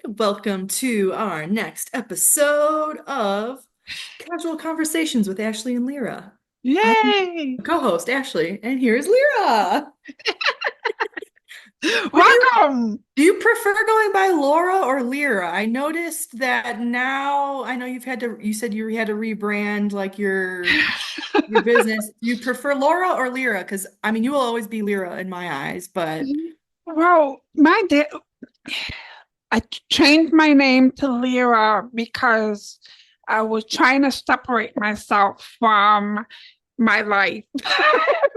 Welcome to our next episode of Casual Conversations with Ashley and Lyra. I'm Yay! co-host Ashley, and here's Lyra. What Welcome. do you prefer going by Laura or Lyra? I noticed that now I know you said you had to rebrand like your business. You prefer Laura or Lyra? Because I mean, you will always be Lyra in my eyes, but Well, my dad, I changed my name to Lyra because I was trying to separate myself from my life,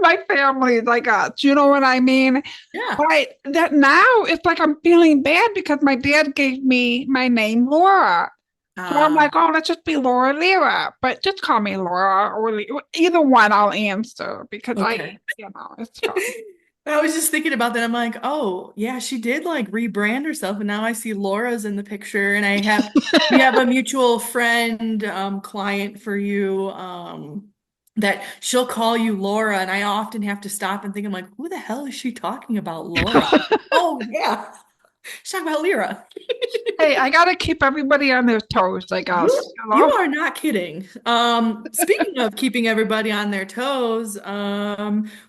my family, like us. You know what I mean? yeah. But that now it's like I'm feeling bad because my dad gave me my name, Laura. So I'm Uh, like, oh, let's just be Laura Lyra, but just call me Laura or either one I'll answer because okay. it's fine. I was just thinking about that. I'm like, oh, yeah, she did like rebrand herself, and now I see Laura's in the picture, and we have a mutual friend, client for you, that she'll call you Laura, and I often have to stop and think, I'm like, who the hell is she talking about, Laura? Oh, yeah, she's talking about Lyra. Hey, I gotta keep everybody on their toes, I guess. You are not kidding. Speaking of keeping everybody on their toes,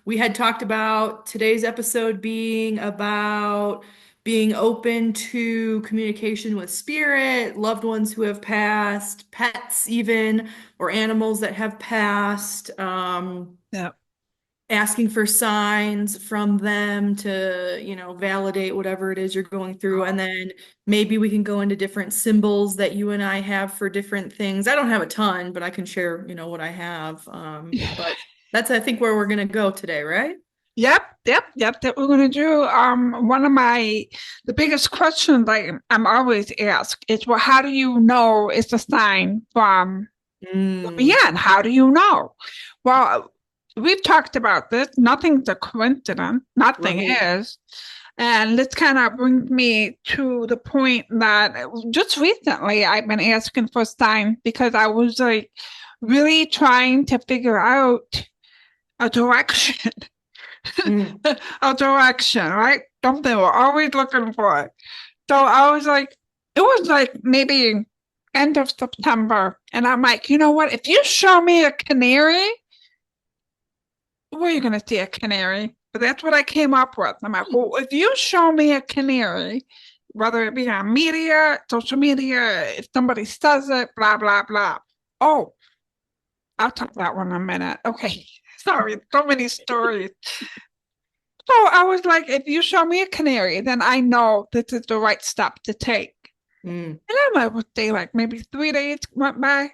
we had talked about today's episode being about being open to communication with spirit, loved ones who have passed, pets even, or animals that have passed. Yeah. Asking for signs from them to, validate whatever it is you're going through. And then maybe we can go into different symbols that you and I have for different things. I don't have a ton, but I can share, what I have. But that's, I think, where we're going to go today, right? Yep. That we're gonna do. One of the biggest questions I'm always asked is, well, how do you know it's a sign from Mm, beyond? How do you know? Well, we've talked about this. Nothing's a coincidence. Nothing right. is. And this kind of brings me to the point that just recently I've been asking for signs because I was like really trying to figure out a direction, Mm, a direction, right? Something we're always looking for. So I was like, it was like maybe end of September. And I'm like, you know what? If you show me a canary, where are you going to see a canary? But that's what I came up with. I'm like, well, if you show me a canary, whether it be on media, social media, if somebody says it, blah, blah, blah. Oh, I'll talk that one in a minute. Okay. Sorry, so many stories. So I was like, if you show me a canary, then I know this is the right step to take. mm. And I'm like, what day, like maybe 3 days went by.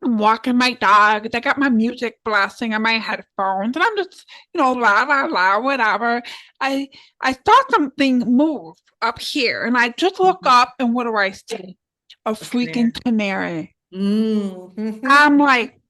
I'm walking my dog. I got my music blasting on my headphones, and I'm just, la la la, whatever. I I saw something move up here, and I just look Mhm. up, and what do I see? A A canary. freaking canary. Mm. I'm like,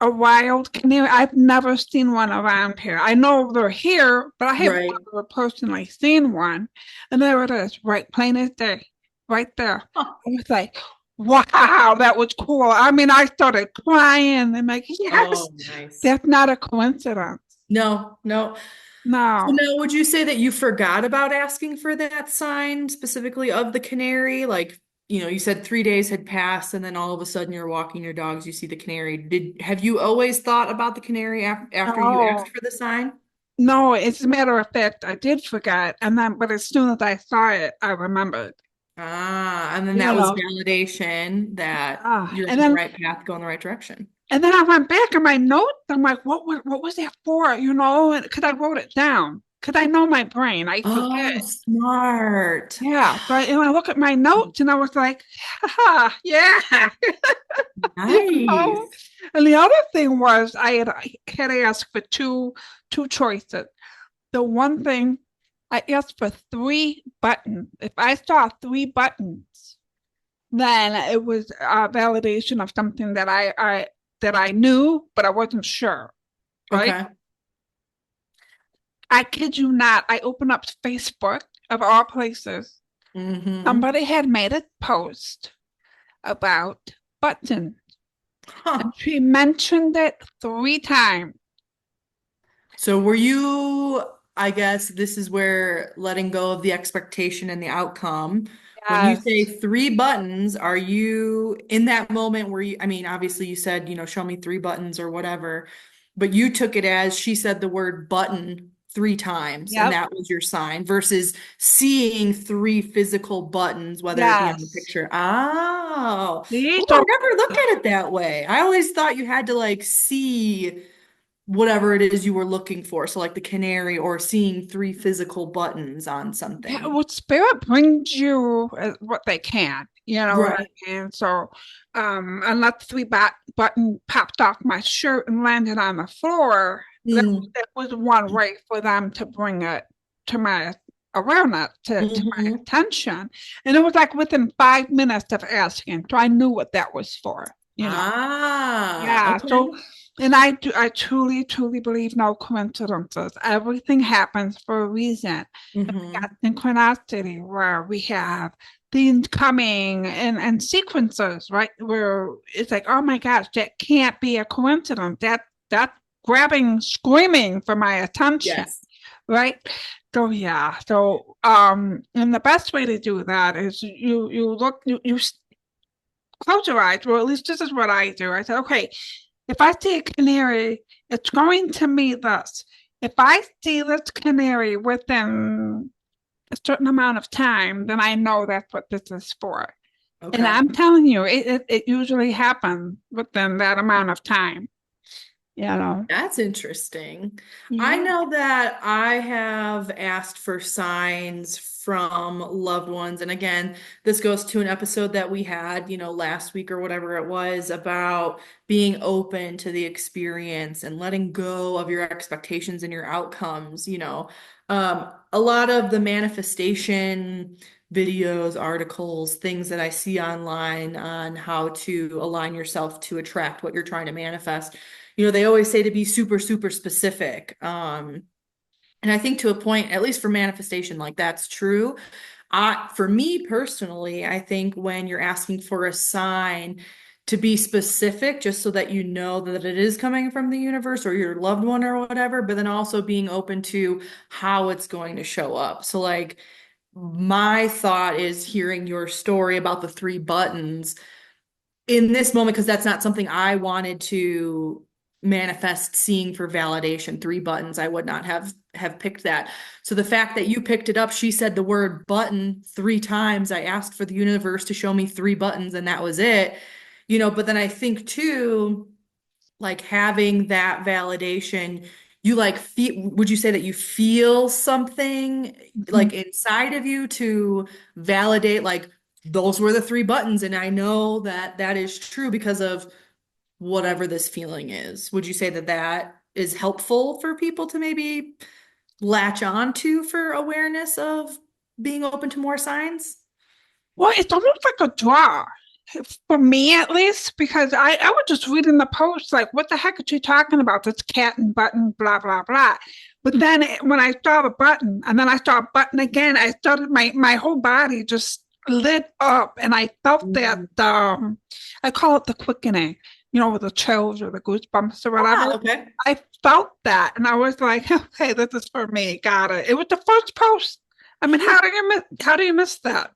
a wild canary. I've never seen one around here. I know they're here, but I have Right. never personally seen one. And there it is, right, plain as day, right there. Huh. I was like, wow, that was cool. I mean, I started crying. I'm like, yes, Oh, nice. that's not a coincidence. No, no. So No. now, would you say that you forgot about asking for that sign specifically of the canary? Like, you said 3 days had passed, and then all of a sudden you're walking your dogs, you see the canary. Have you always thought about the canary after you asked Oh, for the sign? no, as a matter of fact, I did forget. And then, but as soon as I saw it, I remembered. And then You that was know, validation that ah, you're and on the then right path, going the right direction. And then I went back in my notes. I'm like, what was that for? Because I wrote it down. Because I know my brain, I Oh, forget. smart. Yeah. And I look at my notes and I was like, haha, yeah. You know? Nice. And the other thing was I had asked for two choices. The one thing I asked for three buttons. If I saw three buttons, then it was a validation of something that I knew, but I wasn't sure. Right? Okay. I kid you not. I opened up Facebook of all places. Mm-hmm. Somebody had made a post about buttons, and Huh. she mentioned it 3 times. So were you, I guess this is where letting go of the expectation and the outcome. When you Yes. say three buttons, are you in that moment where you, I mean, obviously you said, show me three buttons or whatever, but you took it as she said the word button three times and Yep. that was your sign versus seeing three physical buttons, whether it be on the Yes. picture. Oh, See, oh, I so never looked at it that way. I always thought you had to like see whatever it is you were looking for. So like the canary or seeing three physical buttons on yeah, something. well, spirit brings you what they can, you know what Right. I mean? So, and that button popped off my shirt and landed on the floor. Mm. That was one way for them to bring it to my awareness, to my Hmm. attention. And it was like within 5 minutes of asking. So I knew what that was for, you know. Ah, Yeah. So, okay. and I truly, truly believe no coincidences. Everything happens for a reason. Got Hmm. synchronicity where we have things coming and sequences, right? Where it's like, oh my gosh, that can't be a coincidence. That grabbing, screaming for my attention, Yes. right? So yeah. So and the best way to do that is you look you close your eyes. Well, at least this is what I do. I said, okay, if I see a canary, it's going to mean this. If I see this canary within a certain amount of time, then I know that's what this is for. And Okay. I'm telling you, it usually happens within that amount of time, you know. That's interesting. I Yeah. know that I have asked for signs from loved ones. And again, this goes to an episode that we had, last week or whatever it was about being open to the experience and letting go of your expectations and your outcomes. A lot of the manifestation videos, articles, things that I see online on how to align yourself to attract what you're trying to manifest, they always say to be super, super specific. And I think to a point, at least for manifestation, like that's true. For me personally, I think when you're asking for a sign to be specific, just so that you know that it is coming from the universe or your loved one or whatever, but then also being open to how it's going to show up. So, like, my thought is hearing your story about the three buttons in this moment because that's not something I wanted to manifest seeing for validation. Three buttons, I would not have picked that. So the fact that you picked it up, she said the word button three times. I asked for the universe to show me three buttons and that was it. But then I think too, like having that validation, you like feel, would you say that you feel something Mhm. like inside of you to validate like those were the three buttons and I know that that is true because of whatever this feeling is. Would you say that that is helpful for people to maybe latch on to for awareness of being open to more signs? Well, it's almost like a draw for me, at least, because I was just reading the post, like, what the heck are you talking about? This cat and button, blah, blah, blah. But then when I saw the button and then I saw a button again, I started my whole body just lit up and I felt that Mhm. I call it the quickening, with the chills or the goosebumps or whatever. Ah, okay. I felt that and I was like, okay, this is for me. Got it. It was the first post. I mean, how do you miss that?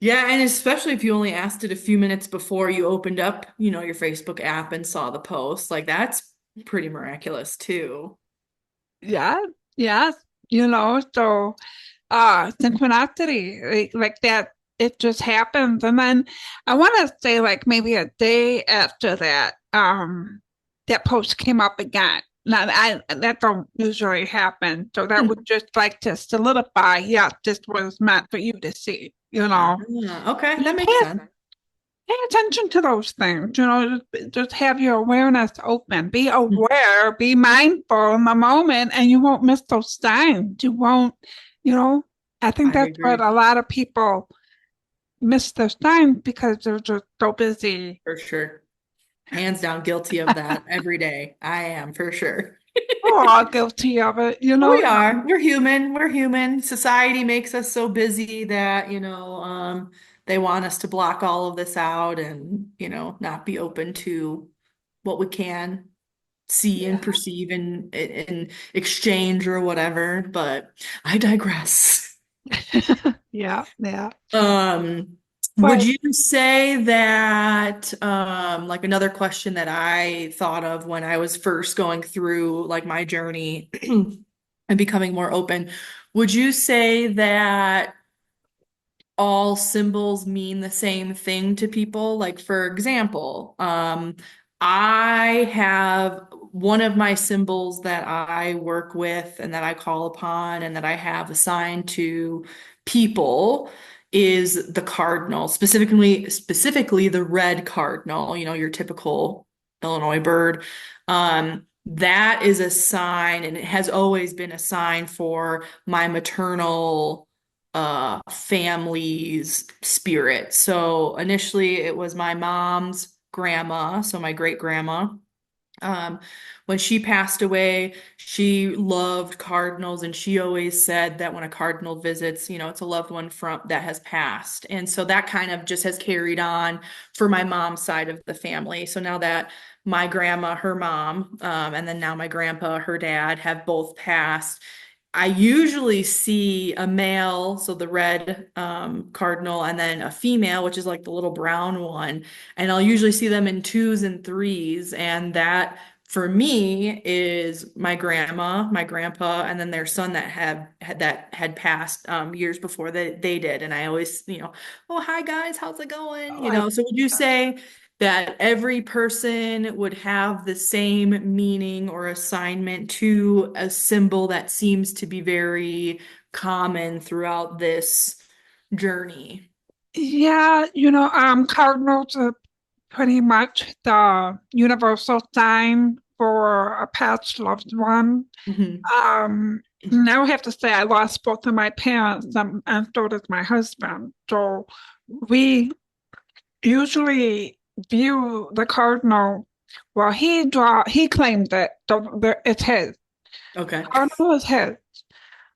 Yeah, and especially if you only asked it a few minutes before you opened up, your Facebook app and saw the post, like that's pretty miraculous too. Yeah, yeah, so synchronicity like that, it just happens. And then I want to say like maybe a day after that, that post came up again. Now that don't usually happen. So that Hmm. would just like to solidify, yeah, this was meant for you to see, Ah, okay, that Just makes sense. pay attention to those things, just have your awareness open. Be Hmm. aware, be mindful in the moment, and you won't miss those signs. You won't, you know, I think I that's what agree a lot of people miss those signs because they're just so busy. for sure. Hands down, guilty of that every day. I am for sure. We're all guilty of it, We are. We're human. We're human. Society makes us so busy that, they want us to block all of this out and, not be open to what we can see and Yeah. perceive and exchange or whatever. But I digress. Yeah, yeah. Um, would But you say that, like another question that I thought of when I was first going through like my journey and becoming more open, would you say that all symbols mean the same thing to people? Like, for example, I have one of my symbols that I work with and that I call upon and that I have assigned to people is the cardinal, specifically the red cardinal, you know, your typical Illinois bird. That is a sign, and it has always been a sign for my maternal family's spirit. So initially it was my mom's grandma, so my great grandma. Um, when she passed away, she loved cardinals, and she always said that when a cardinal visits, you know, it's a loved one from that has passed. And so that kind of just has carried on for my mom's side of the family. So now that my grandma, her mom, and then now my grandpa, her dad, have both passed, I usually see a male, so the red cardinal, and then a female, which is like the little brown one. And I'll usually see them in twos and threes. And that for me is my grandma, my grandpa, and then their son that had passed years before they did. And I always, you know, oh hi guys, how's it going? You like, know, so would you say that every person would have the same meaning or assignment to a symbol that seems to be very common throughout this journey? yeah, cardinals are pretty much the universal sign for a past loved one. Hmm. Now I have to say I lost both of my parents, and so did my husband. So we usually view the cardinal. Well, he claimed that it's his. Okay. Cardinal is his.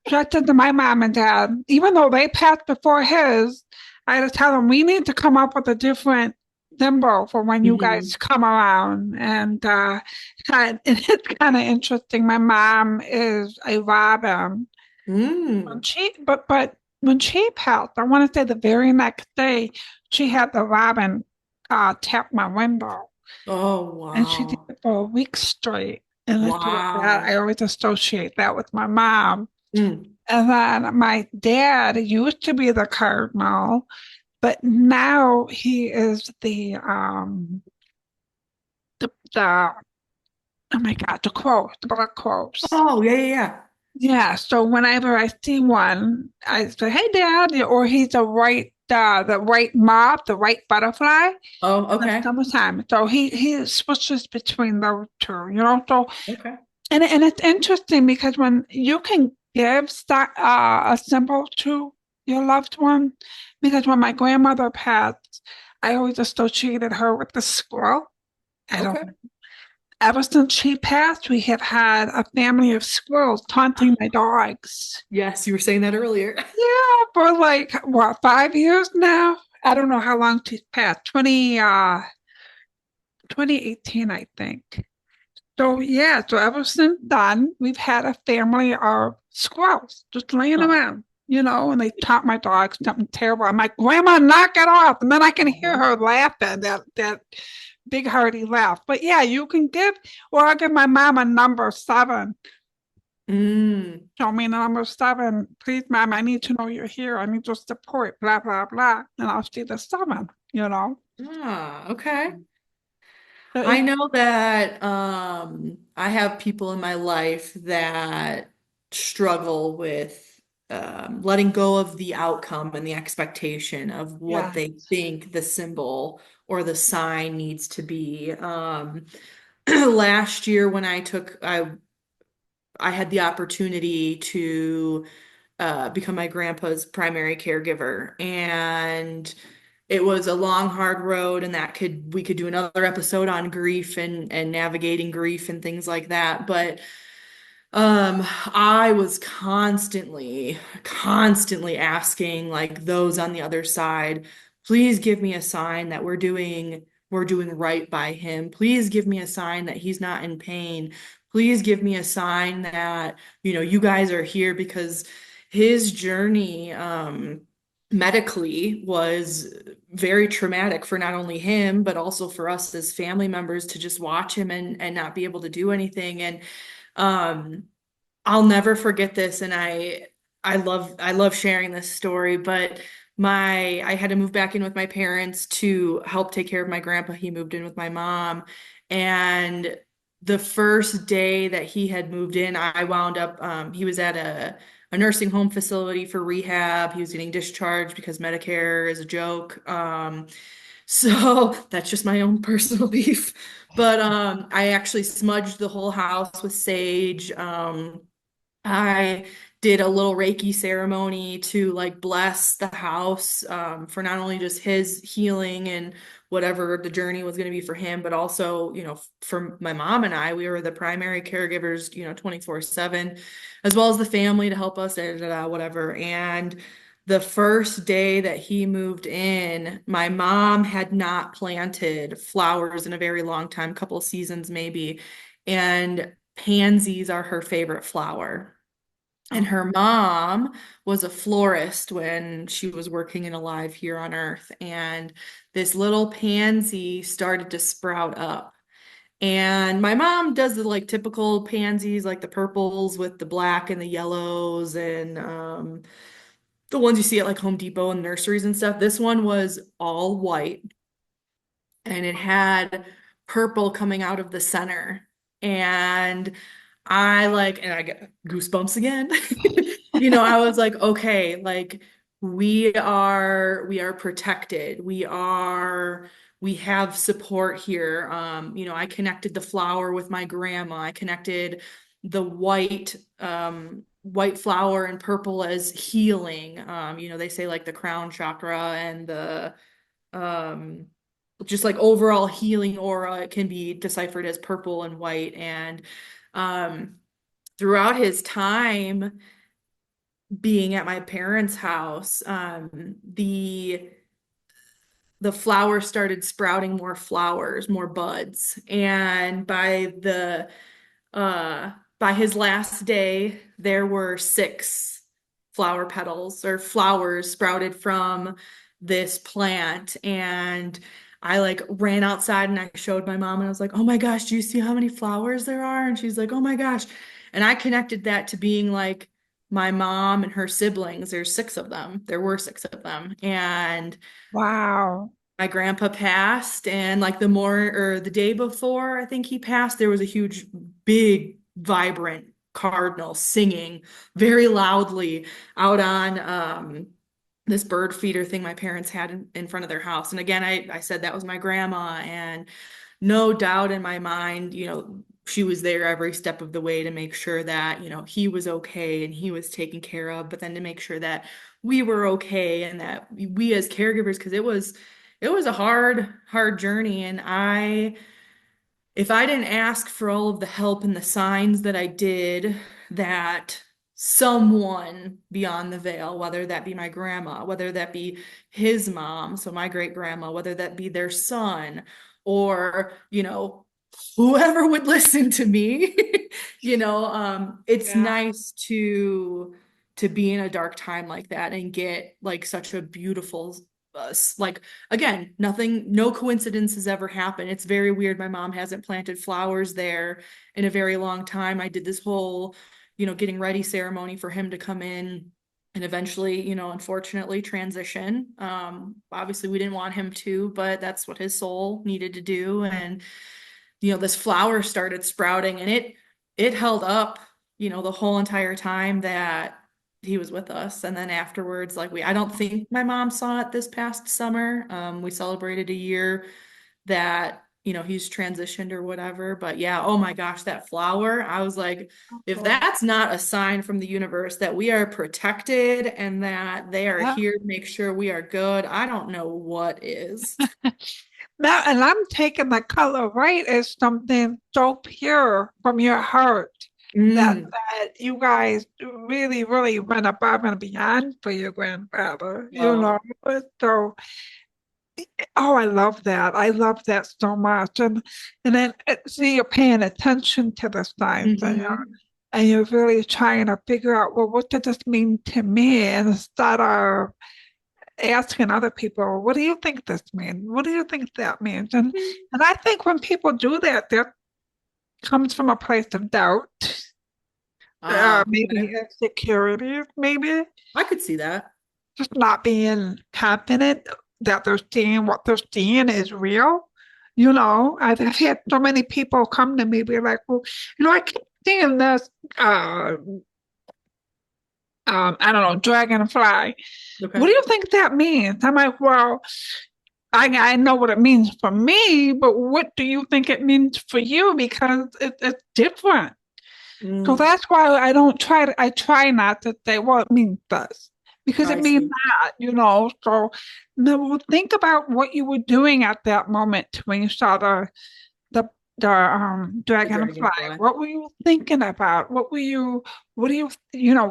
So I said to my mom and dad, even though they passed before his, I had to tell them we need to come up with a different symbol for when you Hmm. guys come around. And it's kind of interesting. My mom is a robin. When Mm. but when she passed, I want to say the very next day, she had the robin tap my window, Oh, and she did wow. it for a week straight. And I thought that Wow. I always associate that with my mom. Mm. And then my dad used to be the cardinal, but now he is the oh my God, the crow, the black crows. Oh, yeah, yeah, yeah. Yeah, so whenever I see one, I say, "Hey, Dad," or he's the white moth, the white butterfly Oh, in the okay. summertime. So he switches between those two, you know. So Okay. and it's interesting because when you can give a symbol to your loved one, because when my grandmother passed, I always associated her with the squirrel. I don't Okay. Ever since she passed, we have had a family of squirrels taunting my dogs. Yes, you were saying that earlier. Yeah, for like what, 5 years now? I don't know how long she's passed. 2018, I think. So yeah, so ever since then, we've had a family of squirrels just laying Oh. around, and they taught my dogs something terrible. I'm like, Grandma, knock it off. And then I can hear Uh-huh. her laughing, that big hearty laugh. But yeah, you can or I'll give my mom a number 7. Mm. Show me the number 7. Please, ma'am, I need to know you're here. I need your support, blah, blah, blah. And I'll see the 7. Ah, okay. So I know that I have people in my life that struggle with letting go of the outcome and the expectation of what yeah, they think the symbol or the sign needs to be. Last year when I had the opportunity to become my grandpa's primary caregiver. And it was a long, hard road, and we could do another episode on grief and navigating grief and things like that. But I was constantly asking like those on the other side, please give me a sign that we're doing right by him. Please give me a sign that he's not in pain. Please give me a sign that, you know, you guys are here because his journey, medically was very traumatic for not only him, but also for us as family members to just watch him and not be able to do anything. And um, I'll never forget this. And I love sharing this story, but I had to move back in with my parents to help take care of my grandpa. He moved in with my mom. And the first day that he had moved in, I wound up, he was at a nursing home facility for rehab. He was getting discharged because Medicare is a joke. So that's just my own personal beef. But I actually smudged the whole house with sage. I did a little Reiki ceremony to like bless the house for not only just his healing and whatever the journey was going to be for him, but also, for my mom and I, we were the primary caregivers, 24/7, as well as the family to help us, whatever. And the first day that he moved in, my mom had not planted flowers in a very long time, couple seasons maybe, and pansies are her favorite flower. And Oh, her mom was a florist when she was working and alive here on Earth. And this little pansy started to sprout up. And my mom does the like typical pansies, like the purples with the black and the yellows and the ones you see at like Home Depot and nurseries and stuff. This one was all white and it had purple coming out of the center. And and I get goosebumps again. I was like, okay, like we are protected. We have support here. I connected the flower with my grandma. I connected the white flower and purple as healing. They say like the crown chakra and the um just like overall healing aura, it can be deciphered as purple and white. And um throughout his time being at my parents' house, the flowers started sprouting more flowers, more buds. And by his last day, there were six flower petals or flowers sprouted from this plant. And I like ran outside and I showed my mom and I was like, "Oh my gosh, do you see how many flowers there are?" And she's like, "Oh my gosh." And I connected that to being like my mom and her siblings. There's six of them. There were six of them. And wow. my grandpa passed, and like the day before I think he passed, there was a huge, big, vibrant cardinal singing very loudly out on this bird feeder thing my parents had in front of their house. And again, I said that was my grandma, and no doubt in my mind, she was there every step of the way to make sure that, he was okay and he was taken care of, but then to make sure that we were okay and that we as caregivers, because it was a hard journey. And if I didn't ask for all of the help and the signs that I did, that someone beyond the veil, whether that be my grandma, whether that be his mom, so my great grandma, whether that be their son, or, whoever would listen to me, it's Yeah. nice to be in a dark time like that and get like such a beautiful like again, no coincidence has ever happened. It's very weird. My mom hasn't planted flowers there in a very long time. I did this whole, getting ready ceremony for him to come in and eventually, unfortunately transition. Obviously we didn't want him to, but that's what his soul needed to do. And, this flower started sprouting and it held up, the whole entire time that he was with us. And then afterwards, like I don't think my mom saw it this past summer. We celebrated a year that, he's transitioned or whatever. But yeah, oh my gosh, that flower, I was like, if Oh, that's not a sign from the universe that we are protected and that they are yeah. here to make sure we are good, I don't know what is. Now, and I'm taking the color white as something so pure from your heart Mm. that you guys really, really went above and beyond for your grandfather, Oh. So, oh, I love that. I love that so much. And then see, you're paying attention to the signs, Hmm. and you're really trying to figure out, well, what does this mean to me instead of asking other people, what do you think this means? What do you think that means? Mhm. And I think when people do that, that comes from a place of doubt, Okay. maybe insecurity, maybe I could see that. just not being confident that they're seeing what they're seeing is real. I've had so many people come to me be like, well, I keep seeing this uh I don't know, dragonfly. What Okay. do you think that means? I'm like, well, I know what it means for me, but what do you think it means for you? Because it's different. So Mm, that's why I try not to say, well, it means this, because it I means see. that. So now think about what you were doing at that moment when you saw the The dragonfly. dragonfly. What were you thinking about? What do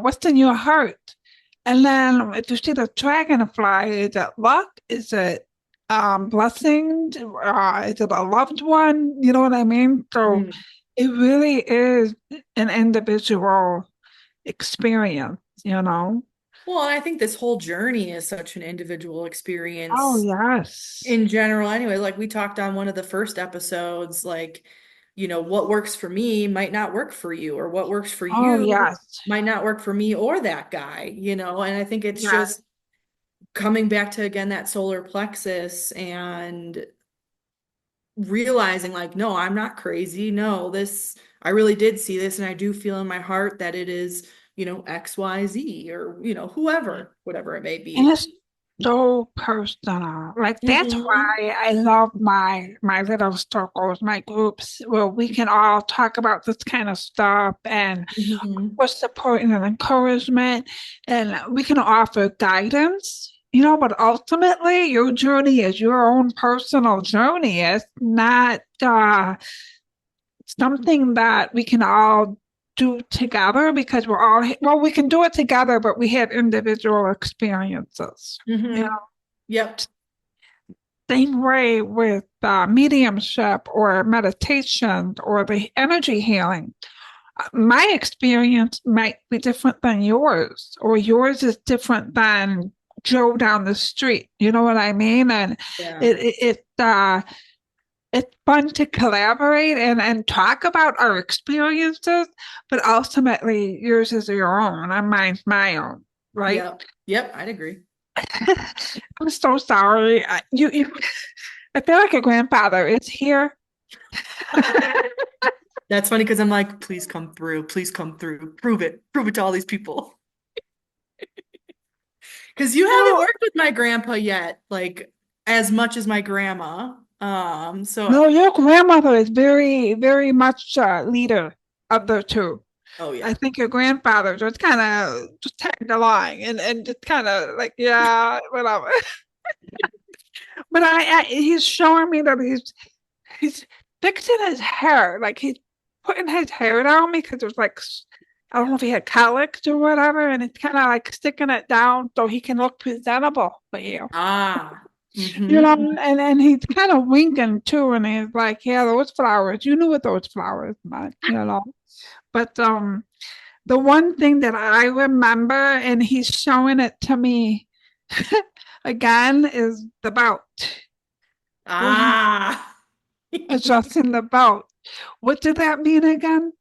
what's in your heart? And then if you see the dragonfly, is it luck? Is it blessing? Is it a loved one? You know what I mean? So Mm. it really is an individual experience. Well, and I think this whole journey is such an individual Oh, experience yes. in general. Anyway, like we talked on one of the first episodes, like, what works for me might not work for you, or what works for Oh, you yes. might not work for me or that guy. And I think it's Yes. just coming back to again that solar plexus and realizing like, no, I'm not crazy. No, this, I really did see this, and I do feel in my heart that it is, XYZ, or, whoever, whatever it may And be. it's so personal. Like that's Hmm. why I love my little circles, my groups where we can all talk about this kind of stuff and Hmm. for support and encouragement, and we can offer guidance. But ultimately, your journey is your own personal journey. It's not something that we can all do together because well, we can do it together, but we have individual experiences. You know, Hmm. Yep. same way with mediumship or meditation or the energy healing. My experience might be different than yours, or yours is different than Joe down the street. You know what I mean? And Yeah. it's fun to collaborate and talk about our experiences, but ultimately yours is your own and mine's my own, right? Yep. Yep. I'd agree. I'm so sorry. I feel like a grandfather is here. That's funny because I'm like, please come through. Please come through. Prove it. Prove it to all these people. Because you haven't No, worked with my grandpa yet, like as much as my grandma. So no, your grandmother is very, very much leader of the two. oh I yeah. think your grandfather just kind of just tagged along and just kind of like, yeah, whatever. But he's showing me that he's fixing his hair, like he's putting his hair down because it was like I don't know if he had colic or whatever, and it's kind of like sticking it down so he can look presentable for you. Ah. You know, Mm-hmm. and he's kind of winking too, and he's like, "Yeah, those flowers. You knew what those flowers meant. But the one thing that I remember, and he's showing it to me again, is the belt. Where he Ah. adjusting the belt. What did that mean again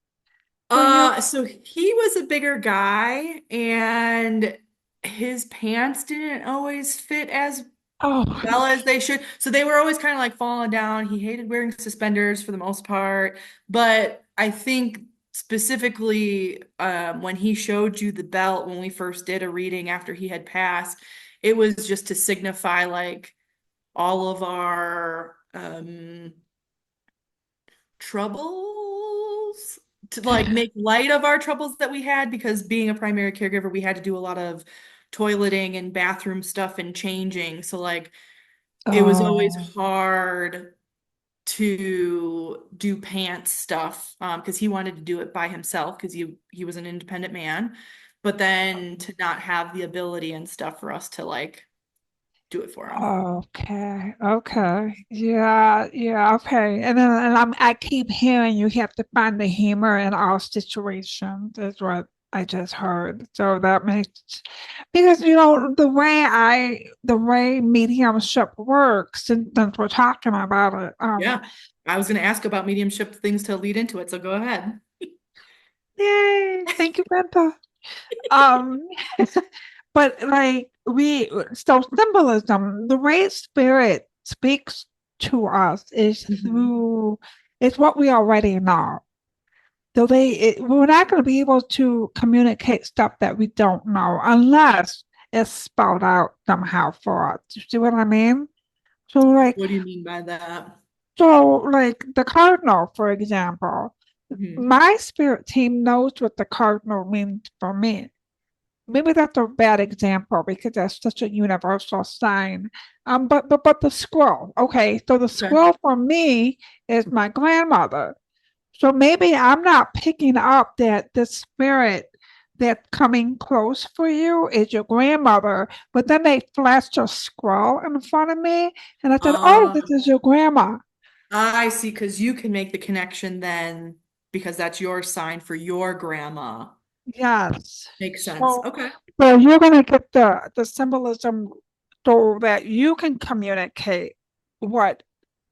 for you? So he was a bigger guy, and his pants didn't always fit as Oh, well as they should. So they were always kind of like falling down. He hated wearing suspenders for the most part. But I think specifically when he showed you the belt when we first did a reading after he had passed, it was just to signify like all of our troubles, to like make light of our troubles that we had, because being a primary caregiver, we had to do a lot of toileting and bathroom stuff and changing. So like it was always oh, hard to do pants stuff because he wanted to do it by himself because he was an independent man, but then to not have the ability and stuff for us to like do it for him. okay, okay, yeah, yeah, okay. And I keep hearing you have to find the humor in all situations. Is what I just heard. So that makes, because you know the way mediumship works, and since we're talking about it, Yeah. I was going to ask about mediumship things to lead into it, so go ahead. yay, thank you, Brenda. Um, but like so symbolism, the way spirit speaks to us is Mhm. through, it's what we already know. We're not going to be able to communicate stuff that we don't know unless it's spelled out somehow for us. You see what I mean? So like, What do you mean by that? the cardinal, for example, Mhm. my spirit team knows what the cardinal means for me. Maybe that's a bad example because that's such a universal sign. But the squirrel, okay, so the Okay. squirrel for me is my grandmother. So maybe I'm not picking up that the spirit that's coming close for you is your grandmother, but then they flashed a squirrel in front of me, and I said, "Oh, Uh, this is your grandma." I see, because you can make the connection then because that's your sign for your grandma. Yes. Makes sense. So, Okay. so you're gonna get the symbolism so that you can communicate what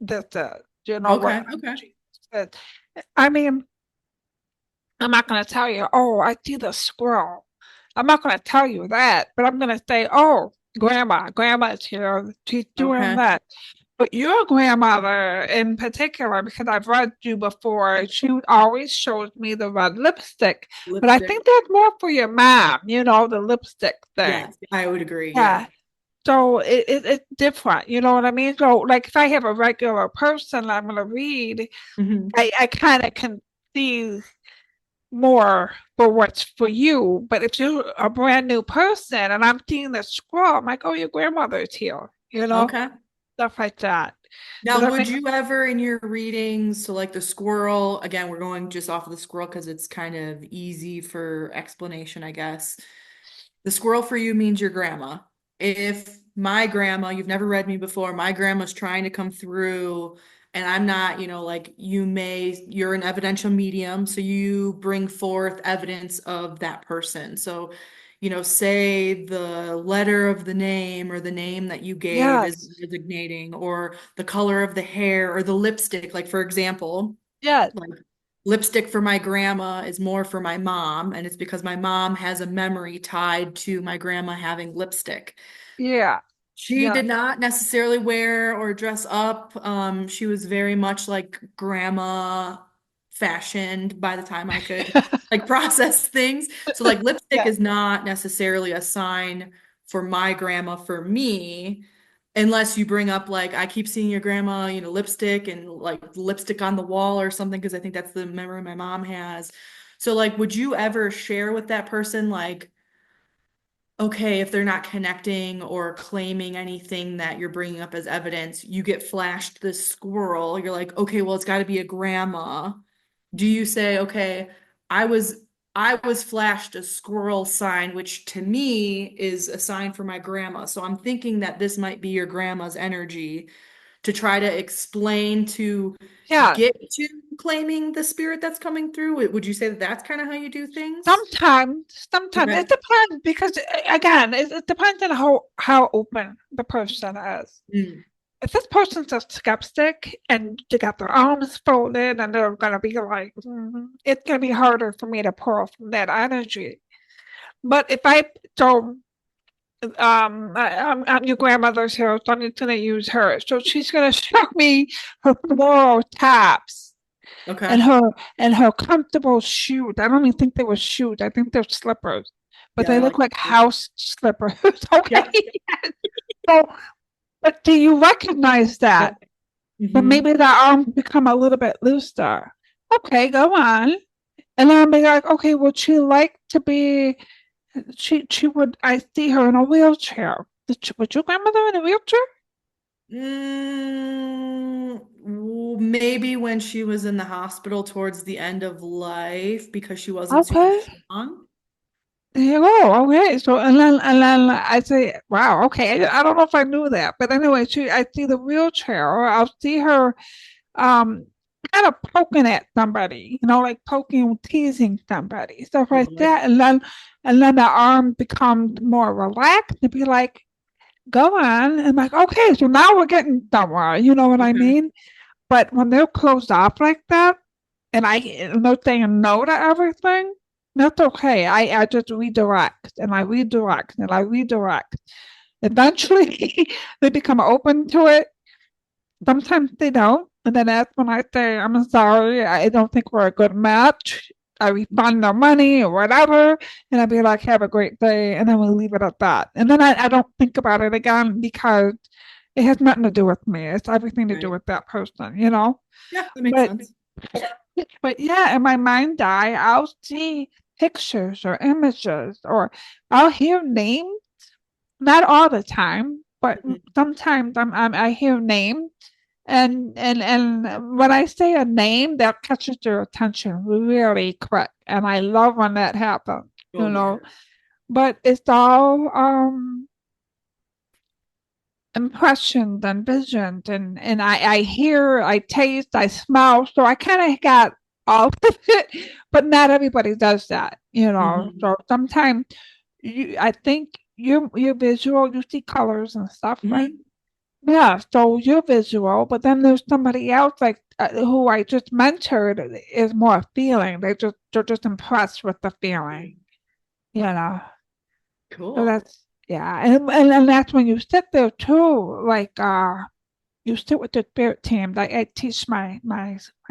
this is. You know what Okay. Okay. Jesus said. I mean, I'm not gonna tell you, oh, I see the squirrel. I'm not gonna tell you that, but I'm gonna say, oh, grandma's here. She's doing Okay. that. But your grandmother in particular, because I've read you before, she always shows me the red lipstick. But I Lipstick. think that's more for your mom, the lipstick thing. Yes, I would agree. Yeah. Yeah. So it's different, you know what I mean? So like if I have a regular person I'm gonna read, Hmm. I kind of can see more for what's for you. But if you're a brand new person and I'm seeing the scroll, I'm like, oh, your grandmother's here, Okay. stuff like that. Does Now, that would make you ever in your readings, so like the squirrel, again, we're going just off of the squirrel because it's kind of easy for explanation, I guess. The squirrel for you means your grandma. If my grandma, you've never read me before, my grandma's trying to come through and I'm not, like you're an evidential medium, so you bring forth evidence of that person. So, say the letter of the name or the name that you gave is yes, designating, or the color of the hair or the lipstick. Like, for example, yes, like lipstick for my grandma is more for my mom, and it's because my mom has a memory tied to my grandma having lipstick. yeah, She yeah. did not necessarily wear or dress up. She was very much like grandma fashioned by the time I could like process things. So like lipstick Yeah, is not necessarily a sign for my grandma for me, unless you bring up like I keep seeing your grandma, lipstick and like lipstick on the wall or something, because I think that's the memory my mom has. So like would you ever share with that person like, okay, if they're not connecting or claiming anything that you're bringing up as evidence, you get flashed this squirrel. You're like, okay, well, it's got to be a grandma. Do you say, okay, I was I was flashed a squirrel sign, which to me is a sign for my grandma. So I'm thinking that this might be your grandma's energy to try to explain to yeah. get to claiming the spirit that's coming through. Would you say that that's kind of how you do things? Sometimes Okay. it depends because again, it depends on how open the person is. Mm. If this person's a skeptic and they got their arms folded and they're gonna be like, it's gonna be harder for me to pull from that energy. But if I so I'm your grandmother's here, so I'm gonna use her. So she's gonna show me her floral tops Okay. and her comfortable shoes. I don't even think they were shoes. I think they're slippers, but Yeah, they I look like like it. house slippers. Okay. Yep. So, but do you recognize that? Yep. But Hmm. maybe the arms become a little bit looser. Okay, go on. And then I'll be like, okay, would she like to be? She would. I see her in a wheelchair. Was your grandmother in a wheelchair? Maybe when she was in the hospital towards the end of life because she wasn't super Okay. strong. There you go. Okay. So and then I say, wow. Okay. I don't know if I knew that, but anyway, I see the wheelchair. Or I'll see her. Um, kind of poking at somebody, like poking, teasing somebody, stuff like Totally. that. And then the arm becomes more relaxed to be like, go on. And like, okay, so now we're getting somewhere. You know what I Okay. mean? But when they're closed off like that, and they're saying no to everything, that's okay. I just redirect and I redirect and I redirect. Eventually, they become open to it. Sometimes they don't. And then that's when I say, I'm sorry, I don't think we're a good match. I refund their money or whatever. And I'd be like, have a great day. And then we leave it at that. And then I don't think about it again because it has nothing to do with me. It's everything to do Right. with that person. Yeah, that makes But sense. but yeah, in my mind's eye, I'll see pictures or images or I'll hear names, not all the time, but Mhm. sometimes I hear names and when I say a name, that catches their attention really quick. And I love when that happens, you Oh yeah. know. But it's all impressions and visions and I hear, I taste, I smell. So I kind of got all of it, but not everybody does that. Hmm. So sometimes I think you're visual, you see colors and stuff, right? Hmm. Yeah, so you're visual, but then there's somebody else like who I just mentored is more feeling. They're just impressed with the feeling, you know. So Cool. that's yeah, and that's when you sit there too, like you sit with the spirit team. Like I teach my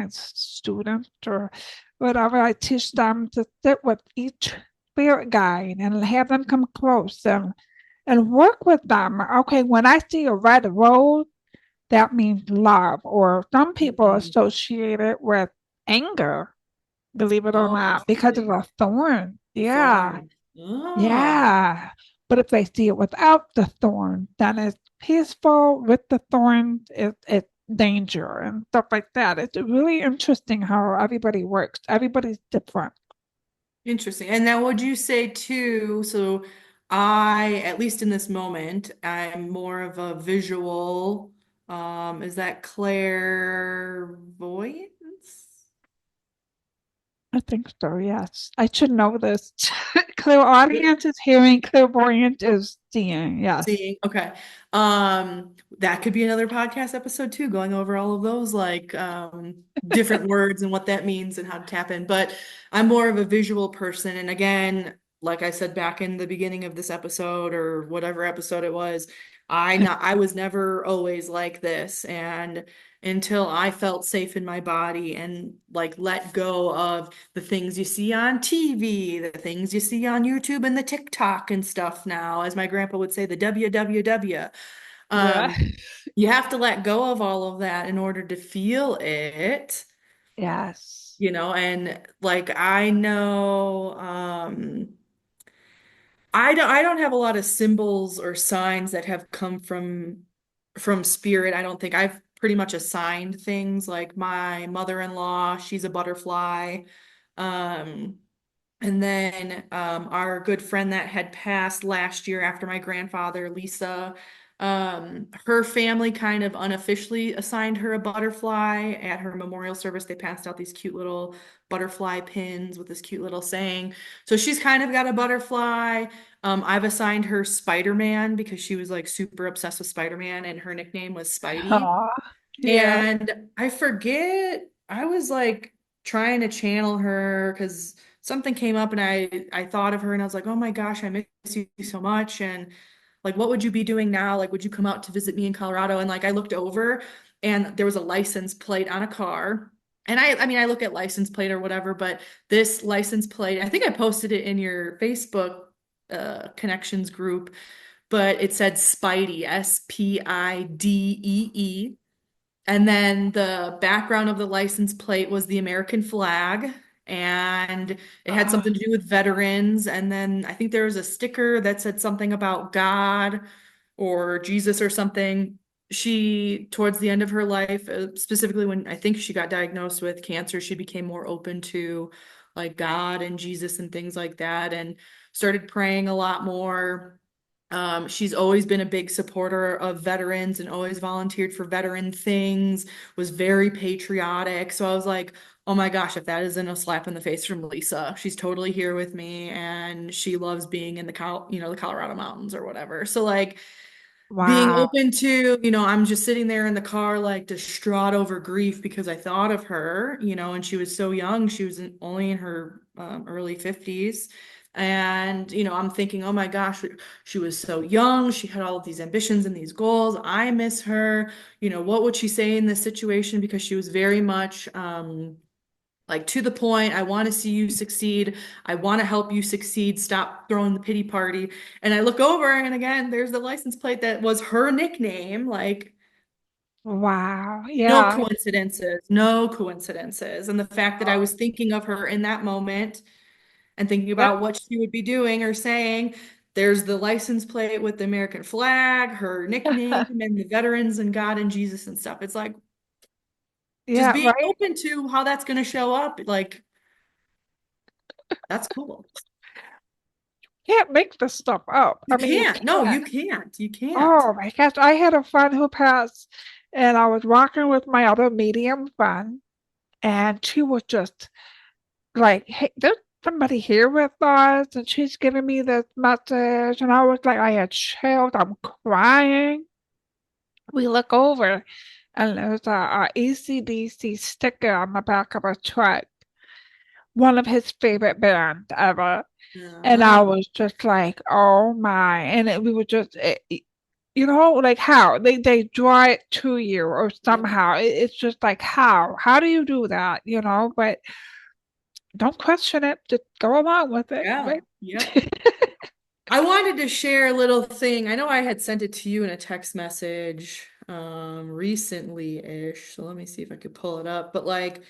students or whatever, I teach them to sit with each spirit guide and have them come close and work with them. Okay, when I see a red rose, that means love, or some people Mhm. associate it with anger, believe it or Oh, not, because of interesting. a thorn. The Yeah, thorn. Oh, yeah. But if they see it without the thorn, then it's peaceful. With the thorn, it's danger and stuff like that. It's really interesting how everybody works. Everybody's different. interesting. And now would you say too, so at least in this moment, I'm more of a visual, is that clairvoyance? I think so, yes. I should know this. Clairaudience is hearing, clairvoyant is seeing. Yes. Seeing, okay. That could be another podcast episode too, going over all of those like different words and what that means and how to tap in. But I'm more of a visual person. And again, like I said back in the beginning of this episode or whatever episode it was, I was never always like this. And until I felt safe in my body and like let go of the things you see on TV, the things you see on YouTube and the TikTok and stuff now, as my grandpa would say, the WWW. Yeah. Um, you have to let go of all of that in order to feel it, Yes. and like I know I don't have a lot of symbols or signs that have come from spirit. I don't think I've pretty much assigned things like my mother-in-law, she's a butterfly. Um, and then our good friend that had passed last year after my grandfather, Lisa, her family kind of unofficially assigned her a butterfly at her memorial service. They passed out these cute little butterfly pins with this cute little saying. So she's kind of got a butterfly. I've assigned her Spider-Man because she was like super obsessed with Spider-Man and her nickname was Spidey. Oh, yeah. And I forget, I was like trying to channel her because something came up and I thought of her and I was like, "Oh my gosh, I miss you so much." And like, what would you be doing now? Like, would you come out to visit me in Colorado? And like I looked over and there was a license plate on a car. And I mean, I look at license plate or whatever, but this license plate, I think I posted it in your Facebook connections group, but it said Spidey, Spidee. And then the background of the license plate was the American flag, and it had Oh, something to do with veterans. And then I think there was a sticker that said something about God or Jesus or something. She, towards the end of her life, specifically when I think she got diagnosed with cancer, she became more open to like God and Jesus and things like that, and started praying a lot more. She's always been a big supporter of veterans and always volunteered for veteran things, was very patriotic. So I was like, oh my gosh, if that isn't a slap in the face from Lisa, she's totally here with me and she loves being in the Colorado mountains or whatever. So like being Wow. open to, I'm just sitting there in the car like distraught over grief because I thought of her, and she was so young. She was only in her early 50s. And, I'm thinking, oh my gosh, she was so young. She had all of these ambitions and these goals. I miss her. What would she say in this situation? Because she was very much like to the point. I want to see you succeed. I want to help you succeed. Stop throwing the pity party. And I look over, and again, there's the license plate that was her nickname. Like, Wow. no Yeah. coincidences, no coincidences. And the fact that I was thinking of her in that moment and thinking Yep. about what she would be doing or saying, there's the license plate with the American flag, her nickname, and the veterans and God and Jesus and stuff. It's like just Yeah, being right. open to how that's going to show up. Like, that's cool. Can't make this stuff up. You I mean, you can't. No, can't. you can't. You can't. Oh my gosh. I had a friend who passed, and I was walking with my other medium friend, and she was just like, hey, there's somebody here with us, and she's giving me this message. And I was like, I had chills. I'm crying. We look over, and there's a AC/DC sticker on the back of a truck, one of his favorite bands ever. And I Yeah. was just like, oh my. And we were just, like how they draw it to you or Yep. somehow. It's just like, how? How do you do that? But don't question it. Just go along with it, Yeah. right? Yep. I wanted to share a little thing. I know I had sent it to you in a text message recently-ish. So let me see if I could pull it up. But like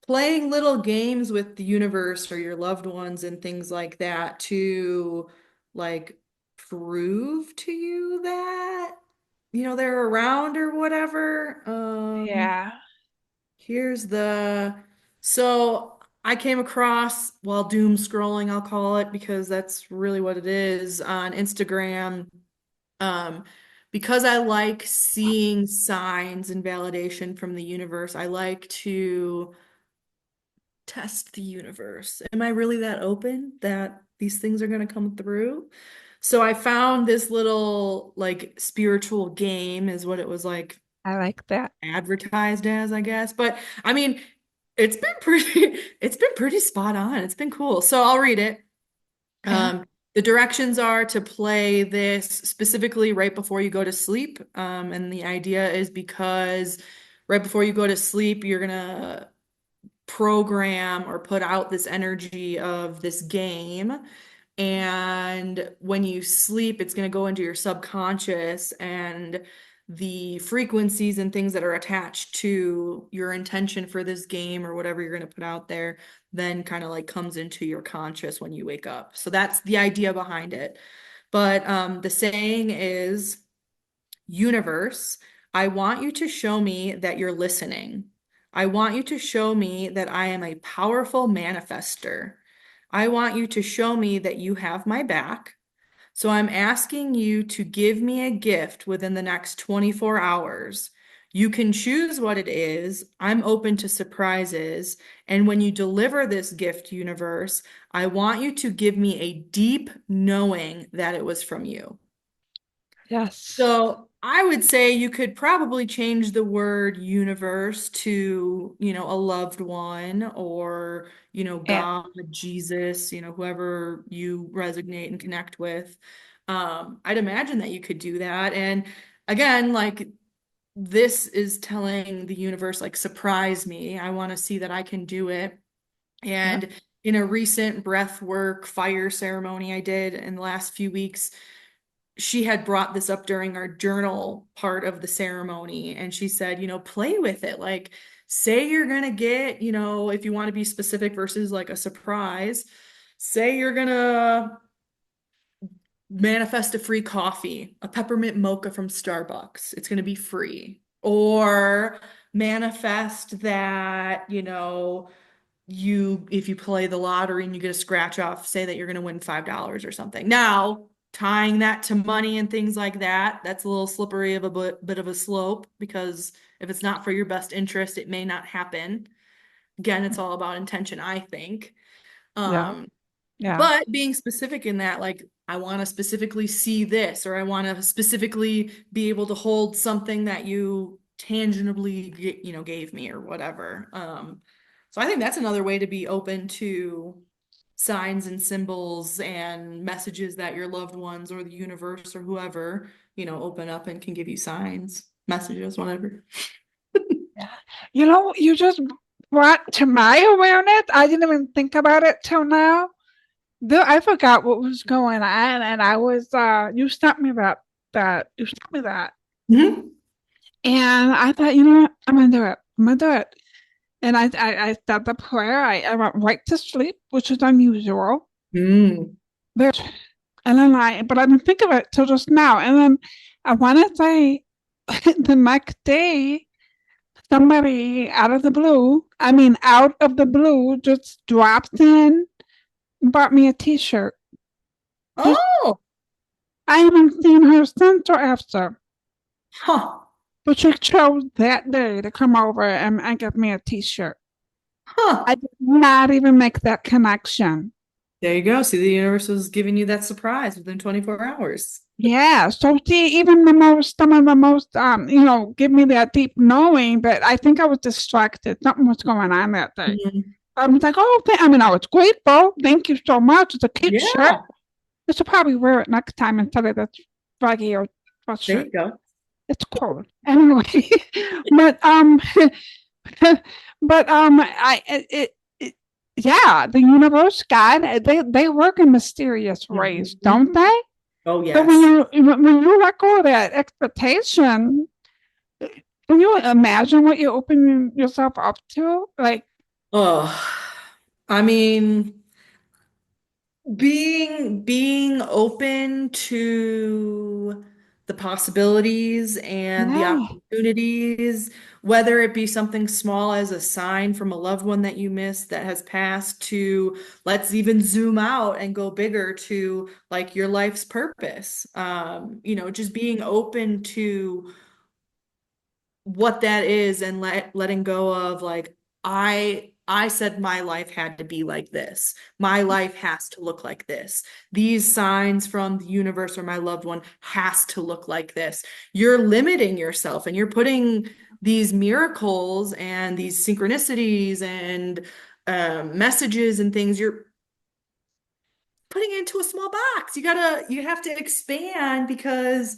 playing little games with the universe or your loved ones and things like that to like prove to you that they're around or whatever. Yeah, Here's so I came across while doom scrolling, I'll call it, because that's really what it is on Instagram. Um, because I like seeing signs and validation from the universe, I like to test the universe. Am I really that open that these things are going to come through? So I found this little like spiritual game is what it was like I like that. advertised as, I guess. But I mean, it's been pretty it's been pretty spot on. It's been cool. So I'll read it. Yeah. The directions are to play this specifically right before you go to sleep. And the idea is because right before you go to sleep, you're gonna program or put out this energy of this game. And when you sleep, it's going to go into your subconscious, and the frequencies and things that are attached to your intention for this game or whatever you're going to put out there then kind of like comes into your conscious when you wake up. So that's the idea behind it. But the saying is, universe, I want you to show me that you're listening. I want you to show me that I am a powerful manifester. I want you to show me that you have my back. So I'm asking you to give me a gift within the next 24 hours. You can choose what it is. I'm open to surprises. And when you deliver this gift, universe, I want you to give me a deep knowing that it was from you. Yes. So I would say you could probably change the word universe to, a loved one or, Yeah. God, Jesus, whoever you resonate and connect with. I'd imagine that you could do that. And again, like this is telling the universe, like, surprise me. I want to see that I can do it. Yeah. And in a recent breath work fire ceremony I did in the last few weeks, she had brought this up during our journal part of the ceremony, and she said, play with it. Like, say you're gonna get, if you want to be specific versus like a surprise, say you're gonna manifest a free coffee, a peppermint mocha from Starbucks. It's gonna be free. Or manifest that, if you play the lottery and you get a scratch off, say that you're gonna win $5 or something. Now, tying that to money and things like that, that's a little slippery of a bit of a slope because if it's not for your best interest, it may not happen. Again, it's all about intention, I think. Yeah. Um, Yeah. but being specific in that, like, I want to specifically see this, or I want to specifically be able to hold something that you tangibly, gave me or whatever. So I think that's another way to be open to signs and symbols and messages that your loved ones or the universe or whoever, open up and can give you signs, messages, whatever. Yeah. You know, you just brought to my awareness. I didn't even think about it till now. I forgot what was going on, and I was you sent me that. You sent me that. Mhm. And I thought, you know what? I'm gonna do it. I'm gonna do it. And I said the prayer. I went right to sleep, which is unusual. Mm. But and then but I didn't think of it till just now. And then I want to say the next day, somebody out of the blue, just dropped in and bought me a T-shirt. Just Oh, I haven't seen her since or after. huh, But she chose that day to come over and give me a T-shirt. huh. I did not even make that connection. There you go. See, the universe was giving you that surprise within 24 hours. Yeah, so see, even some of the most, give me that deep knowing, but I think I was distracted. Something was going on that day. Mhm. I was like, oh, I was grateful. Thank you so much. It's a cute shirt. Yeah, I should probably wear it next time instead of this baggy or there sweatshirt. you go. It's cold anyway. but yeah, the universe, God, they work in mysterious ways, Mhm. don't they? Oh, So yes. when you let go of that expectation, can you imagine what you open yourself up to? Like, Oh, I mean, being open to the possibilities and the yeah, opportunities, whether it be something small as a sign from a loved one that you missed that has passed, to let's even zoom out and go bigger to like your life's purpose. Just being open to what that is and letting go of like I said my life had to be like this. My life has to look like this. These signs from the universe or my loved one has to look like this. You're limiting yourself and you're putting these miracles and these synchronicities and messages and things you're putting into a small box. You have to expand because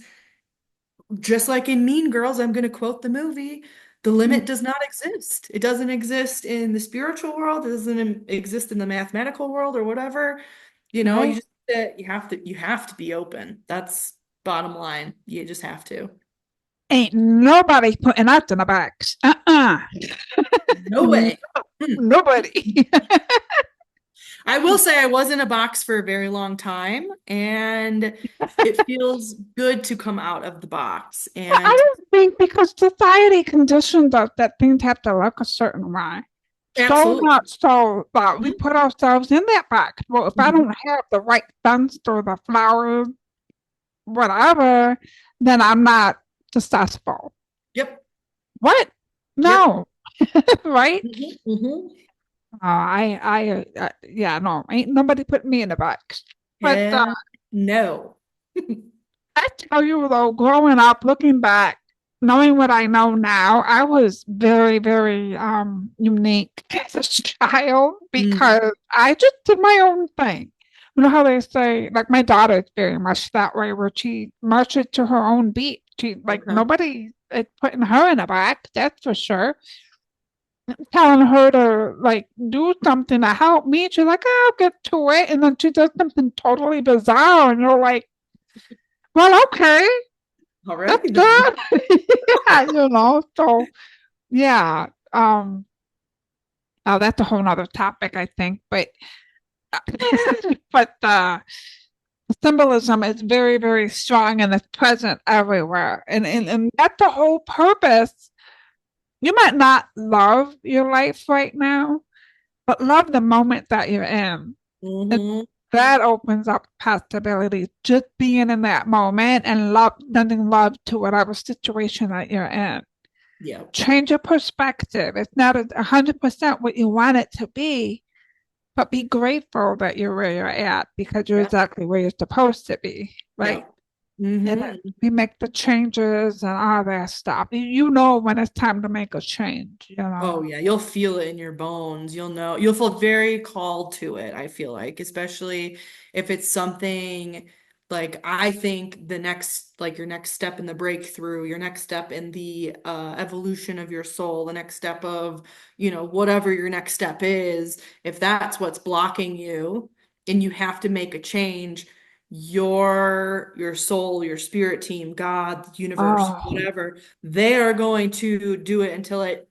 just like in Mean Girls, I'm going to quote the movie, the limit does not exist. It doesn't exist in the spiritual world, it doesn't exist in the mathematical world or whatever. You right? just you have to be open. That's bottom line. You just have to. Ain't nobody putting us in a box. No way. Hmm. Nobody. I will say I was in a box for a very long time, and it feels good to come out of the box. I And don't think because society conditioned us that things have to look a certain way. So absolutely. much so that we Mhm. put ourselves in that box. Well, if I Mhm. don't have the right fence or the flowers, whatever, then I'm not successful. Yep. What? Yep. No, right? Mhm. Mhm. Yeah, no, ain't nobody put me in a box. But Hell no. I tell you though, growing up, looking back, knowing what I know now, I was very, very unique as a child Mm. because I just did my own thing. You know how they say, like my daughter is very much that way, where she marches to her own beat. She like Okay. nobody is putting her in a box, that's for sure. Telling her to like do something to help me, she's like, "Oh, I'll get to it," and then she does something totally bizarre, and you're like, "Well, okay." That's Alrighty then. good. Yeah, so yeah. Oh, that's a whole nother topic, I think. But but symbolism is very, very strong and it's present everywhere. And that's the whole purpose. You might not love your life right now, but love the moment that you're in. It's Hmm. that opens up possibilities. Just being in that moment and love, lending love to whatever situation that you're in. Yeah. Change your perspective. It's not 100% what you want it to be, but be grateful that you're where you're at because you're Yeah. exactly where you're supposed to be, Yeah. right? And then Hmm. we make the changes and all that stuff. You know when it's time to make a change, you Oh know. yeah, you'll feel it in your bones. You'll know, you'll feel very called to it, I feel like, especially if it's something like I think the next like your next step in the breakthrough, your next step in the evolution of your soul, the next step of, whatever your next step is, if that's what's blocking you and you have to make a change, your soul, your spirit team, God, the universe, Oh, whatever, they are going to do it until it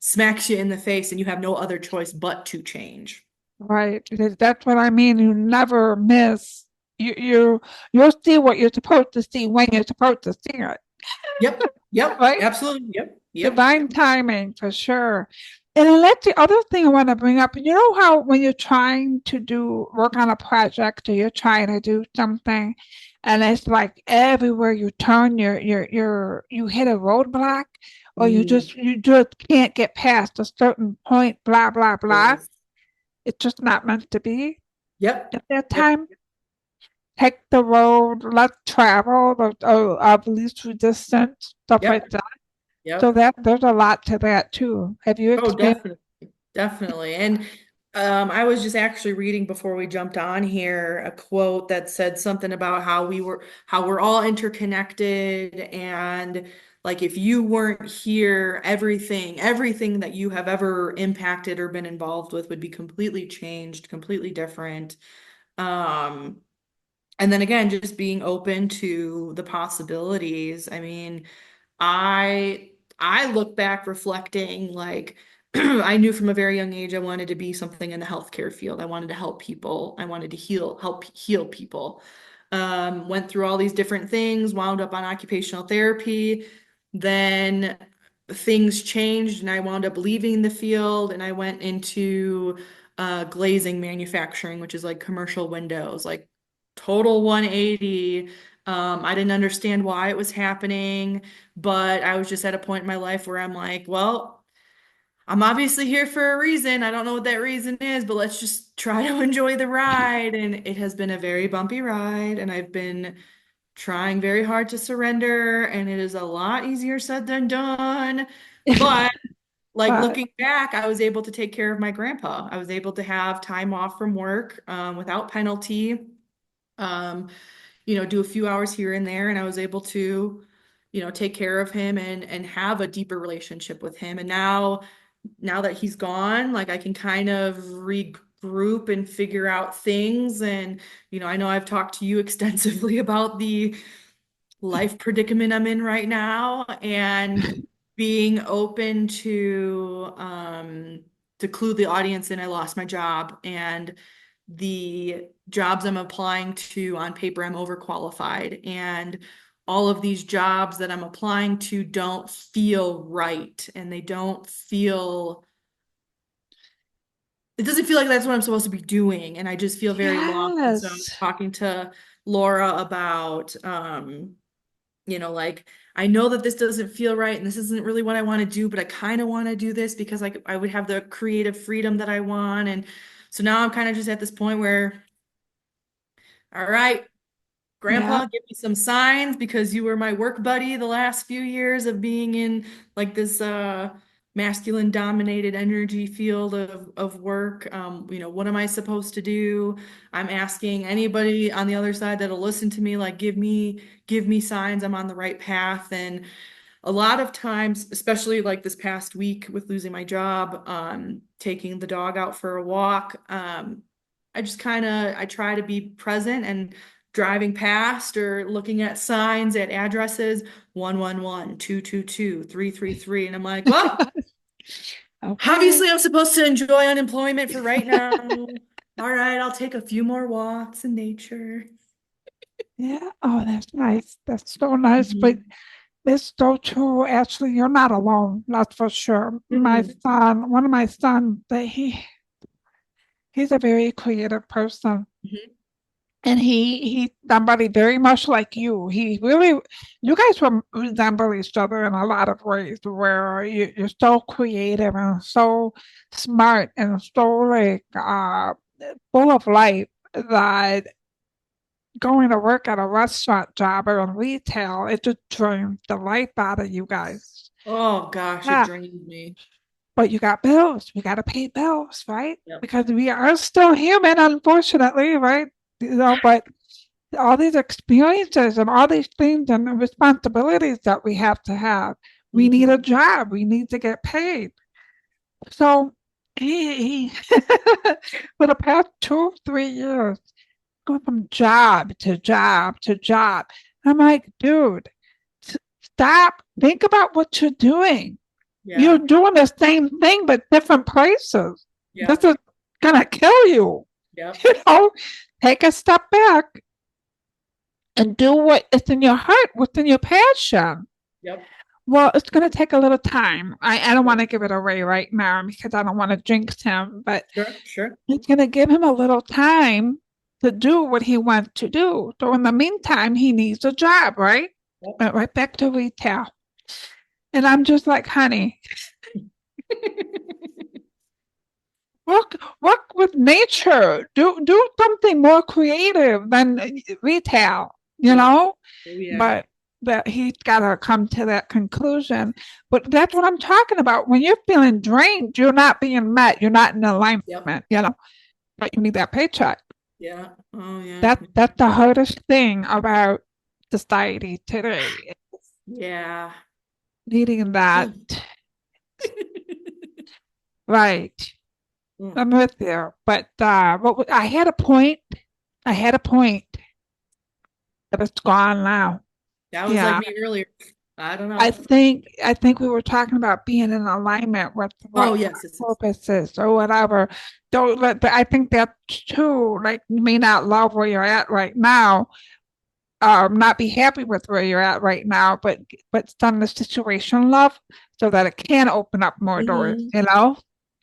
smacks you in the face and you have no other choice but to change. right. That's what I mean. You never miss. You'll see what you're supposed to see when you're supposed to see it, Yep. Yep. right? Absolutely. Yep. Yep. Divine timing for sure. And then that's the other thing I want to bring up. You know how when you're trying to do work on a project or you're trying to do something, and it's like everywhere you turn, you hit a roadblock, or Mm, you just can't get past a certain point. Blah blah blah. yes. It's just not meant to be Yep. at that Yep. time. Take the road, let's travel, or of least resistance, stuff Yep. like that. So Yep. that there's a lot to that too. Have you Oh, experienced? definitely. Definitely. And I was just actually reading before we jumped on here a quote that said something about how we're all interconnected and like if you weren't here, everything that you have ever impacted or been involved with would be completely changed, completely different. Um, and then again, just being open to the possibilities. I mean, I look back reflecting like I knew from a very young age I wanted to be something in the healthcare field. I wanted to help people. I wanted to help heal people. Went through all these different things, wound up on occupational therapy. Then things changed and I wound up leaving the field and I went into glazing manufacturing, which is like commercial windows, like total 180. I didn't understand why it was happening, but I was just at a point in my life where I'm like, well, I'm obviously here for a reason. I don't know what that reason is, but let's just try to enjoy the ride. And it has been a very bumpy ride, and I've been trying very hard to surrender, and it is a lot easier said than done. But like But looking back, I was able to take care of my grandpa. I was able to have time off from work without penalty. Um, do a few hours here and there, and I was able to, take care of him and have a deeper relationship with him. And now that he's gone, like I can kind of regroup and figure out things. And, I know I've talked to you extensively about the life predicament I'm in right now and being open to clue the audience in. I lost my job and the jobs I'm applying to on paper I'm overqualified and all of these jobs that I'm applying to don't feel right and they don't feel it doesn't feel like that's what I'm supposed to be doing and I just feel very lost. And so I was yes, talking to Laura about like I know that this doesn't feel right and this isn't really what I want to do, but I kind of want to do this because like I would have the creative freedom that I want. And so now I'm kind of just at this point where, all right, yeah, Grandpa, give me some signs because you were my work buddy the last few years of being in like this masculine dominated energy field of work. What am I supposed to do? I'm asking anybody on the other side that'll listen to me, like give me signs I'm on the right path. And a lot of times, especially like this past week with losing my job, taking the dog out for a walk, I try to be present and driving past or looking at signs at addresses 111, 222, 333, and I'm like, well, okay, obviously I'm supposed to enjoy unemployment for right now. All right, I'll take a few more walks in nature. yeah. Oh, that's nice. That's so nice. But Mhm. it's so true. Actually, you're not alone. That's for sure. My Mhm. son, one of my sons, He's a very creative person. Mhm. And he's somebody very much like you. He really, you guys resemble each other in a lot of ways where you're so creative and so smart and so like full of life that going to work at a restaurant job or in retail, it just drains the life out of you guys. Oh gosh, it Yeah. drained me. But you got bills. We got to pay bills, right? Yep. Because we are still human, unfortunately, right? But all these experiences and all these things and the responsibilities that we have to have, we need a Mhm. job. We need to get paid. So he for the past 2, 3 years, going from job to job to job. I'm like, dude, stop. Think about what you're doing. You're Yeah. doing the same thing but different places. This Yep. is gonna kill you. Yep. You know, take a step back and do what is in your heart, what's in your passion. Yep. Well, it's going to take a little time. I don't want Yep. to give it away right now because I don't want to jinx him, but Sure. Sure. it's going to give him a little time to do what he wants to do. So in the meantime, he needs a job, right? Yep. Went right back to retail. And I'm just like, honey, work with nature. Do something more creative than retail, you Yeah. know? Oh yeah. But that he's got to come to that conclusion. But that's what I'm talking about. When you're feeling drained, you're not being met. You're not in alignment, Yep. but you need that paycheck. Yeah. Oh yeah. That's the hardest thing about society today. Yeah. Needing that. Mm. Right. Mm. I'm with you. But I had a point. I had a point, but it's gone now. That was like Yeah. me earlier. I don't I know. think I think we were talking about being in alignment with Oh what yes, yes, yes. purpose is or whatever. Don't let but I think that's true. Like you may not love where you're at right now, not be happy with where you're at right now, but some the situation love so that it can open up more doors, Hmm. you know?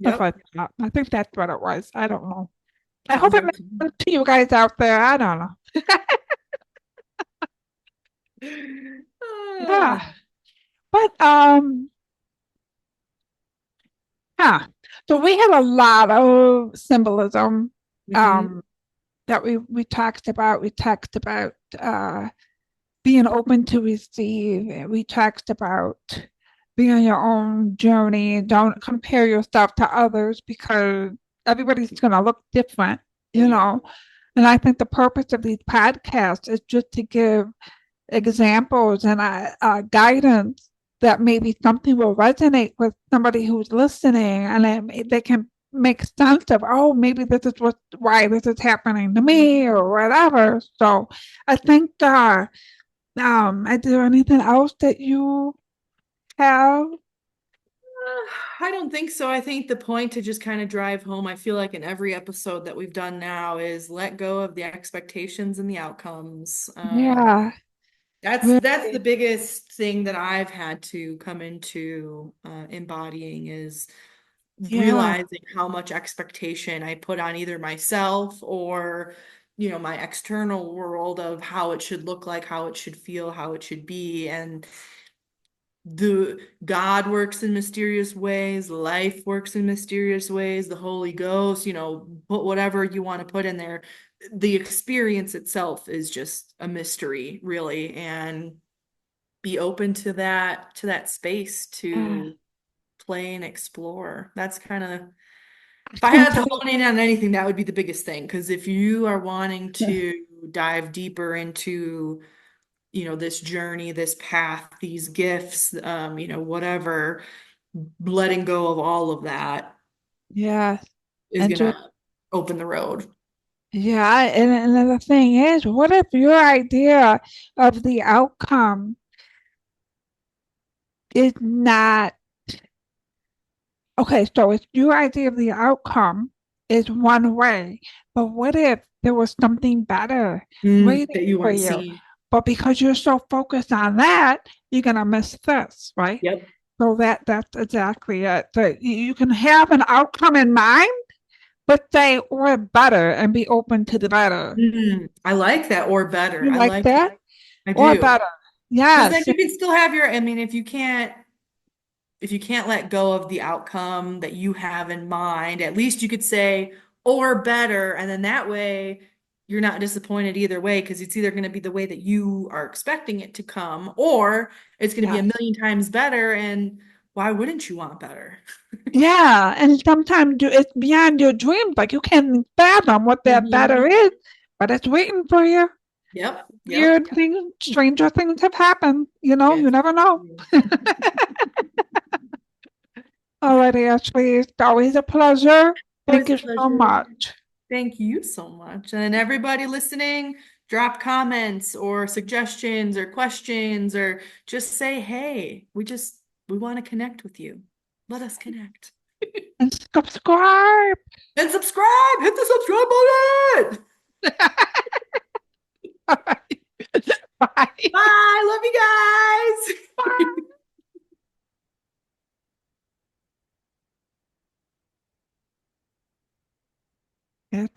Stuff Yep. like that. I think that's what it was. I don't know. I Sounds hope it like makes sense to you guys out there. I don't know. Ah. Yeah. But huh. So we had a lot of symbolism Mhm. um that we talked about. We talked about being open to receive. We talked about being on your own journey. Don't compare yourself to others because everybody's gonna look different, Oh you yeah. know. And I think the purpose of these podcasts is just to give examples and guidance that maybe something will resonate with somebody who's listening and they can make sense of, oh, maybe this is why this is happening to me Mhm. or whatever. So I think, is there anything else that you have? I don't think so. I think the point to just kind of drive home, I feel like in every episode that we've done now is let go of the expectations and the outcomes. Yeah, That's the really. biggest thing that I've had to come into embodying is Yeah, realizing how much expectation I put on either myself or, my external world of how it should look like, how it should feel, how it should be. And the God works in mysterious ways, life works in mysterious ways, the Holy Ghost, put whatever you want to put in there. The experience itself is just a mystery, really, and be open to that space yeah. to play and explore. That's kind of, I if I can had to tell. hone in on anything, that would be the biggest thing. Because if you are wanting to dive deeper into this journey, this path, these gifts, whatever, letting go of all of that Yeah, is and just gonna open the road. yeah, and then the thing is, what if your idea of the outcome is not okay? So it's your idea of the outcome is one way, but what if there was something better That waiting you for weren't you? seeing. But because you're so focused on that, you're gonna miss this, right? Yep. So that's exactly it. So you can have an outcome in mind, but say or better and be open to the better. I like that, or better. You I like like that. that? I Or do. better. Because then Yes. you can still have your, I mean, if you can't let go of the outcome that you have in mind, at least you could say, or better. And then that way you're not disappointed either way, because it's either going to be the way that you are expecting it to come, or it's going to be a Yes. million times better. And why wouldn't you want better? Yeah. And sometimes it's beyond your dreams. Like you can't fathom what that better Mhm. is, but it's waiting for you. Yep. Yep. Weird things, stranger things have happened. You It's never know. Alrighty, Ashley, it's always a pleasure. always Thank a you so pleasure. much. Thank you so much. And everybody listening, drop comments or suggestions or questions, or just say, hey, we want to connect with you. Let us connect. And subscribe. And subscribe, hit the subscribe button.